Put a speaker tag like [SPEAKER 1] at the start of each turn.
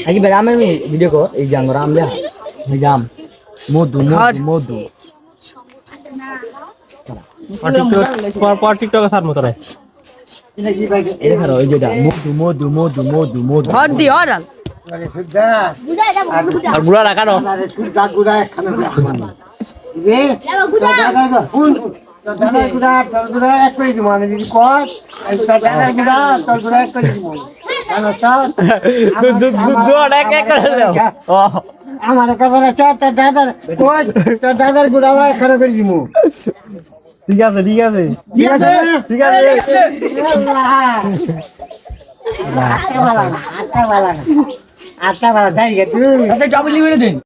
[SPEAKER 1] আগে বেদামের ভিডিও কো এই জাম রাম যা এই জাম মধু মধু মধু
[SPEAKER 2] টিকটক সার মতো রে
[SPEAKER 1] এই ধরো এই যেটা মধু মধু মধু মধু মধু
[SPEAKER 3] হর দি হরাল
[SPEAKER 2] আর বুড়া রাখা না
[SPEAKER 4] দাদার গুড়া তোর গুড়া এক করে দিব আমি যদি কর দাদার গুড়া তোর গুড়া এক করে দিব আমার কাপড় আছে তোর দাদার কই তোর দাদার গুড়া এক করে দিব
[SPEAKER 2] ঠিক আছে ঠিক আছে
[SPEAKER 4] ঠিক আছে
[SPEAKER 2] ঠিক আছে
[SPEAKER 4] আচ্ছা ভালো যাই গে তুই
[SPEAKER 1] চাবি লিখে দিন